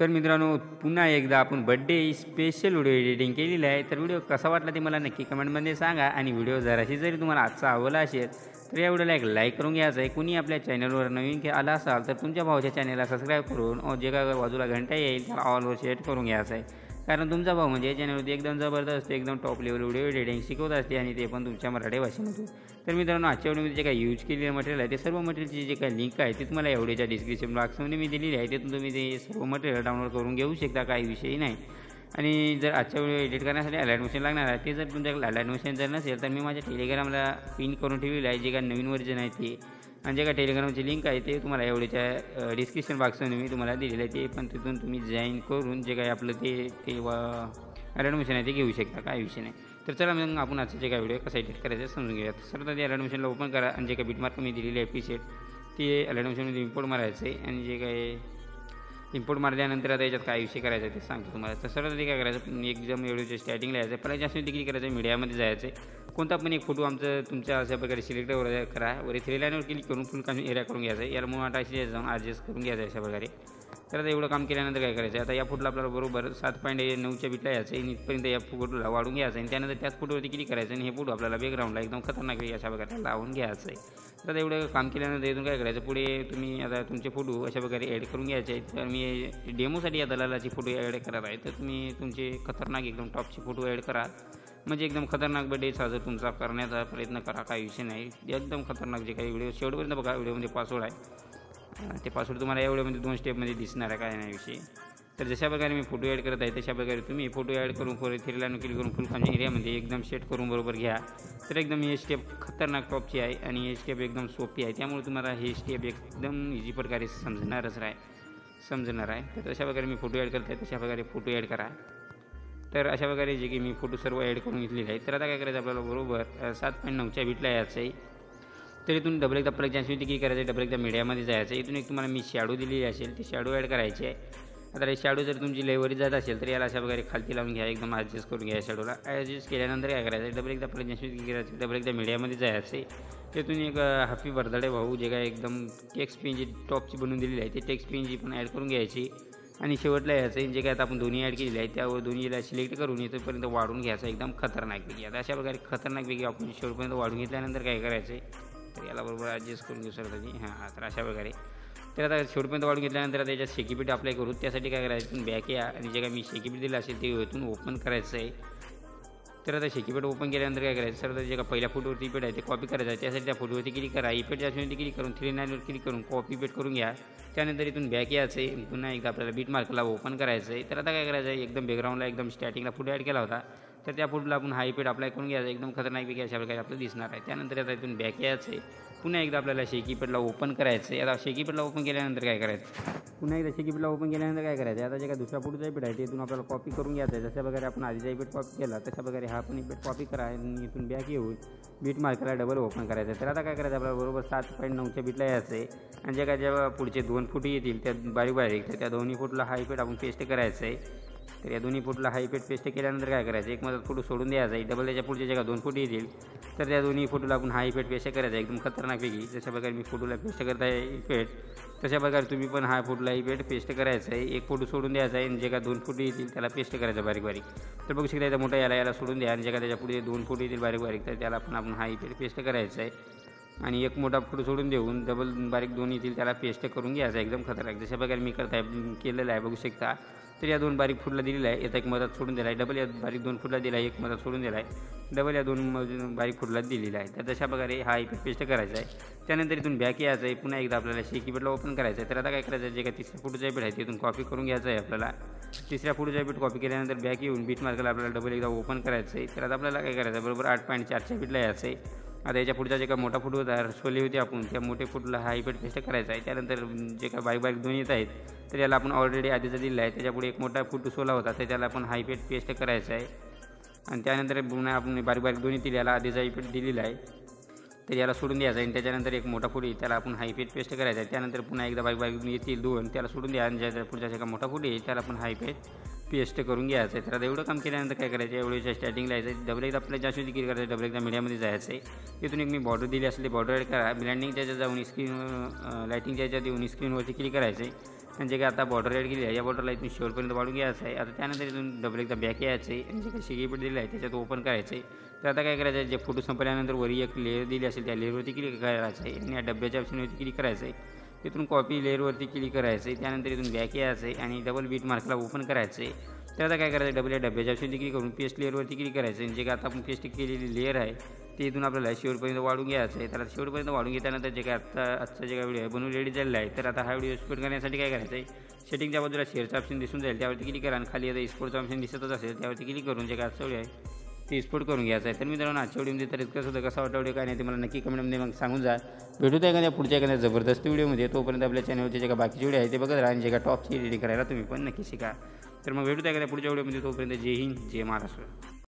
तर मित्रांनो, पुन्हा एकदा आपण बर्थडे स्पेशल व्हिडिओ एडिटिंग केलेली आहे. तर व्हिडिओ कसा वाटला ते मला नक्की कमेंटमध्ये सांगा आणि व्हिडिओ जराशी जरी तुम्हाला आजचा आवडला असेल तर या व्हिडिओला एक लाईक करून घ्यायचं आहे. कुणी आपल्या चॅनलवर नवीन आला असाल तर तुमच्या भावाच्या चॅनलला सबस्क्राईब करून जे काय बाजूला घंटा येईल त्याला ऑलवर सेट करून घ्यायचं आहे. कारण तुमचा भाऊ म्हणजे या चॅनलवरती एकदम जबरदस्त एकदम टॉप लेवल व्हिडिओ एडिटिंग शिकवत असते आणि ते पण तुमच्या मराठी भाषेमधून. तर मित्रांनो, आजच्या व्हिडिओमध्ये जे काही यूज केलेलं मटेरियल आहे ते सर्व मटेरियलची जे काही लिंक आहे ते तुम्हाला या व्हिडिओच्या डिस्क्रिप्शन बॉक्समध्ये मी दिलेली आहे. तिथून तुम्ही ते सर्व मटेरियल डाउनलोड करून घेऊ शकता, काही विषयही नाही. आणि जर आजच्या व्हिडिओ एडिट करण्यासाठी अलर्ट मशीन लागणार आहे ते जर तुमच्याकडे अलर्ट मशीन जर नसेल तर मी माझ्या टेलिग्रामला पिन करून ठेवलेलं आहे. जे काही नवीन व्हर्जन आहे ते आणि जे काही टेलिग्रामची लिंक आहे ते तुम्हाला एवढ्याच्या डिस्क्रिप्शन बॉक्समध्ये मी तुम्हाला दिलेलं आहे. ते पण तिथून तुम्ही जॉईन करून जे काही आपलं ते अलर्ट मशीन आहे ते घेऊ शकता, काही विषय नाही. तर चला मग आपण आजचं जे काही व्हिडिओ कसा एडिट करायचं समजून घेऊयात. सर्वात ते अलर्ट मशीनला ओपन करा आणि जे काही बिटमार्क मी दिलेली आहे प्रीसेट ते अलर्ट मशीनमध्ये इम्पोर्ट मारायचं आहे. आणि जे काही इम्पोर्ट मारल्यानंतर आता याच्यात काय विषय करायचा ते सांगतो तुम्हाला. तर सर्वात काय करायचं, एकदम व्हिडिओच्या स्टार्टिंगला यायचं. पहिला जास्त डिग्री करायचं, मीडियामध्ये जायचं आहे. कोणता पण एक फोटो तुमच्या अशा प्रकारे सिलेक्ट करा. वर 3 लाईनवर क्लिक करून फुल काम एरिया करून घ्यायचं आहे. याला मग अशी जाऊन ॲडजस्ट करून घ्यायचं अशा प्रकारे. तर आता एवढं काम केल्यानंतर काय करायचं, आता या फोटोला आपल्याला बरोबर 7.9च्या बिटला यायचं आहे. इथपर्यंत या फोटोला वाढून घ्यायचं आणि त्यानंतर त्याच फोटोवरती क्लिक करायचं आणि हे फोटो आपल्याला बॅकग्राऊंडला एकदम खतरनाक अशा प्रकारे लावून घ्यायचं आहे. तर एवढं काम केल्यानंतर इथून काय करायचं, पुढे तुम्ही आता तुमचे फोटो अशा प्रकारे ॲड करून घ्यायचे आहेत. तर मी डेमोसाठी या दलालाची फोटो ॲड करत आहे. तर तुम्ही तुमचे खतरनाक एकदम टॉपचे फोटो ॲड करा. म्हणजे एकदम खतरनाक बर्थडे साजरा तुमचा करण्याचा प्रयत्न करा, काही विषय नाही. एकदम खतरनाक जे काही व्हिडिओ शेवटपर्यंत बघा. व्हिडिओमध्ये पासवर्ड आहे, ते पासवर्ड तुम्हाला या व्हिडिओमध्ये 2 स्टेपमध्ये दिसणार आहे, काय नाही विषय. तर जशा प्रकारे मी फोटो ॲड करत आहे तशा प्रकारे तुम्ही फोटो ॲड करून 3 लाईन क्लिक करून फुल काम एरियामध्ये एकदम सेट करून बरोबर घ्या. तर एकदम ही स्टेप खतरनाक टॉपची आहे आणि ही स्टेप एकदम सोपी आहे. त्यामुळे तुम्हाला ही स्टेप एकदम इझी प्रकारे समजणार आहे. तर तशा प्रकारे मी फोटो ॲड करत आहे तशा प्रकारे फोटो ॲड करा. तर अशा प्रकारे जे की मी फोटो सर्व ॲड करून घेतलेले आहे. तर आता काय करायचं, आपल्याला बरोबर 7.9च्या बिटला यायचं आहे. तर इथून डबल एकदा परत जास्ती की करायचं, डबल एकदा मीडियामध्ये जायचं. इथून एक तुम्हाला मी शॅडो दिलेली असेल ती शॅडो ॲड करायची आहे. आता हे शॅडो जर तुमची लेवरी जात असेल तर याला अशा प्रकारे खालती लावून घ्या, एकदम ॲडजस्ट करून घ्या. शॅडोला ॲडजस्ट केल्यानंतर काय करायचं, डबल एकदा परत जास्ती की करायचं, डबल एकदा मीडियामध्ये जायचं आहे. तिथून एक हॅपी बर्थडे भाऊ जे काय एकदम टेक्स्ट पेन जी टॉपची बनवून दिलेली आहे ते टेक्स्ट पेन जी पण ॲड करून घ्यायची. आणि शेवटला यायचं जे काय आता आपण दोन्ही ॲड केलेले आहे त्यावर दोन्हीला सिलेक्ट करून इथंपर्यंत वाढून घ्यायचं एकदम खतरनाकपैकी. आता अशा प्रकारे खतरनाकपैकी आपण शेवटपर्यंत वाढून घेतल्यानंतर काय करायचं आहे, तर याला बरोबर ॲडजस्ट करून घेऊ शकता. हां, तर अशा प्रकारे. तर आता शेवटपर्यंत वाढून घेतल्यानंतर आता याच्यात शेकीपीठ अप्लाय करू. त्यासाठी काय करायचं, बॅक या आणि जे काय मी शेकीपीठ दिलं असेल ते इथून ओपन करायचं आहे. तर आता शेकीपीठ ओपन केल्यानंतर काय करायचं, सर जे का पहिल्या फोटोवरती इफेक्ट आहे ते कॉपी करायचं आहे. त्यासाठी त्या फोटोवरती क्लिक करा, इफेक्ट जास्ती क्लिक करून 3 लाईनवर क्लिक करून कॉपी पेस्ट करून घ्या. त्यानंतर इथून बॅक यायचं आहे. पुन्हा एकदा आपल्याला बीट मार्कला ओपन करायचं आहे. तर आता काय करायचं आहे, एकदम बॅकग्राऊंडला एकदम स्टार्टिंगला फोटो ॲड केला होता तर त्या फोटोला आपण हा इफेक्ट अप्लाय करून घ्यायचा. एकदम खतरनाकपैकी अशा प्रकारे आपलं दिसणार आहे. त्यानंतर आता इथून बॅक यायचं आहे. पुन्हा एकदा आपल्याला शेकीपीठला ओपन करायचं आहे. आता शेकीपीठला ओपन केल्यानंतर काय करायचं, पुन्हा एकदा शेकीपीठला ओपन केल्यानंतर काय करायचं, आता जे काय दुसरा फोटोचा इफेक्ट आहे तिथून आपल्याला कॉपी करून घ्यायचं आहे. जशा प्रकारे आपण आधीचा इफेक्ट कॉपी केला तशा प्रकारे हा पण इफेक्ट कॉपी करा आणि इथून बॅक येऊन बीट मार्कला डबल ओपन करायचं आहे. तर आता काय करायचं, आपल्याला बरोबर 7.9च्या बिटला यायचं आहे. आणि जे काय जेव्हा पुढचे 2 फोटो येतील त्या बारीक तर त्या दोन्ही फोटोला हा इफेक्ट आपण पेस्ट करायचं आहे. तर या दोन्ही फोटोला हा इफेक्ट पेस्ट केल्यानंतर काय करायचं, एक मधात फोटो सोडून द्यायचा आहे. डबल त्याच्या पुढचे जे का 2 फोटो येतील तर त्या दोन्ही फोटोला आपण हा इफेक्ट पेस्ट करायचा आहे एकदम खतरनाकपैकी. जशा प्रकारे मी फोटोला पेस्ट करत आहे इफेक्ट तशा प्रकारे तुम्ही पण हा फोटोला इफेक्ट पेस्ट करायचा आहे. एक फोटो सोडून द्यायचा आहे आणि जे का 2 फोटो येतील त्याला पेस्ट करायचं बारीक. तर बघू शकता, मोठा याला सोडून द्या आणि जे का त्याच्या पुढे 2 फोटो येतील बारीक तर त्याला पण आपण हा इफेक्ट पेस्ट करायचा आहे. आणि एक मोठा फोटो सोडून देऊन डबल बारीक 2 येतील त्याला पेस्ट करून घ्यायचा एकदम खतरनाक. जशा प्रकारे मी केलेलं आहे बघू शकता. तर या 2 बारीक फुटला दिलेला आहे, याचा एक मधात सोडून दिला आहे. डबल या बारीक 2 फुटला दिला आहे, एक मधात सोडून दिला आहे. डबल या 2 बारीक फुटला दिलेला आहे. तर तशा प्रकारे हा इफेक्ट पेस्ट करायचा आहे. त्यानंतर इथून बॅक यायचं आहे. पुन्हा एकदा आपल्याला शेकीपीठला ओपन करायचं आहे. तर आता काय करायचं आहे, जे काय तिसऱ्या फोटोचा इफेक्ट आहे तिथून कॉपी करून घ्यायचं आहे आपल्याला. तिसऱ्या फोटोचा इफेक्ट कॉपी केल्यानंतर बॅक येऊन बीट मार्कला आपल्याला डबल एकदा ओपन करायचं आहे. तर आता आपल्याला काय करायचं आहे, बरोबर 8.4च्या बिटला यायचं आहे. आता याच्या पुढचा जे काय मोठा फोटो होता रसवली होती आपण त्या मोठ्या फोटोला हा इफेक्ट पेस्ट करायचा आहे. त्यानंतर जे काय बारीक 2 येत आहेत तर याला आपण ऑलरेडी आधीचा दिला आहे. त्याच्यापुढे एक मोठा फोटो सोला होता तर त्याला आपण हा इफेक्ट पेस्ट करायचा आहे. आणि त्यानंतर पुन्हा आपण बारीक 2 येतील याला आधीचा इफेक्ट दिलेला आहे तर याला सोडून द्यायचा आहे. आणि त्याच्यानंतर एक मोठा फोटो येईल त्याला आपण हा इफेक्ट पेस्ट करायचा आहे. त्यानंतर पुन्हा एकदा बारीक येतील 2 त्याला सोडून द्या आणि ज्याच्या पुढच्या जे का मोठा फोटो येईल त्याला आपण हा इफेक्ट पेस्ट करून घ्यायचं आहे. तर आता एवढं काम केल्यानंतर काय करायचं, एवढ्याच्या स्टार्टिंगला यायचं, डबल एकदा आपल्याला जास्त क्लिक करायचं, डबल एकदा मीडियामध्ये जायचं आहे. इथून एक मी बॉर्डर दिली असेल ते बॉर्डर ॲड करा. ब्लँडिंगच्या याच्यात जाऊन स्क्रीन लायटिंगच्या याच्यात येऊन स्क्रीनवरती क्लिक करायचं आहे. आणि जे काय आता बॉर्डर ॲड केली आहे या बॉर्डरला इथून शेवटपर्यंत वाढून घ्यायचं आहे. आता त्यानंतर इथून डबल एकदा बॅक यायचं आहे आणि जे काही शिगेपट दिलेलं आहे त्याच्यात ओपन करायचं आहे. तर आता काय करायचं आहे, जे फोटो संपल्यानंतर वरी एक लेअर दिली असेल त्या लेअरवरती क्लिक करायचं आहे आणि या डब्याच्या ऑप्शनवरती क्लिक करायचं आहे. इथून कॉपी लेअरवरती क्लिक करायचं आहे. त्यानंतर इथून बॅक यायचं आहे आणि डबल बीट मार्कला ओपन करायचं आहे. तर आता काय करायचं, डबल या डब्याच्या ऑप्शनवरती क्लिक करून पेस्ट लेअरवरती क्लिक करायचं आणि जे काय आता आपण पेस्ट केलेली लेअर आहे ते इथून आपल्याला शेवटपर्यंत वाढून घ्यायचं आहे. तर आता शेवटपर्यंत वाढून घेतल्यानंतर जे काय आजचा जे काय व्हिडिओ आहे बनवून रेडी झालेला आहे. तर आता हा व्हिडिओ एक्सपोर्ट करण्यासाठी काय करायचं आहे, सेटिंगच्या बाजूला शेअरचा ऑप्शन दिसून जाईल त्यावरती क्लिक करा आणि खाली आता एक्सपोर्टचा ऑप्शन दिसतच असेल त्यावरती क्लिक करून जे काय आजचा व्हिडिओ आहे ते एक्सपोर्ट करून घ्यायचं आहे. तर मित्रांनो आजच्या व्हिडिओमध्ये तर इतकंच होतं. कसा वाटला व्हिडिओ काय नाही ते मला नक्की कमेंटमध्ये मग सांगून जा. भेटूत एखाद्या पुढच्या एखाद्या जबरदस्त व्हिडिओमध्ये. तोपर्यंत आपल्या चॅनलवरचे जे काय बाकीचे व्हिडिओ आहे ते बघत राहा आणि जे काय टॉपची एडिटिंग करायला तुम्ही पण नक्की शिका. तर मग भेटूत एखाद्या पुढच्या व्हिडिओमध्ये. तोपर्यंत जय हिंद, जय महाराष्ट्र.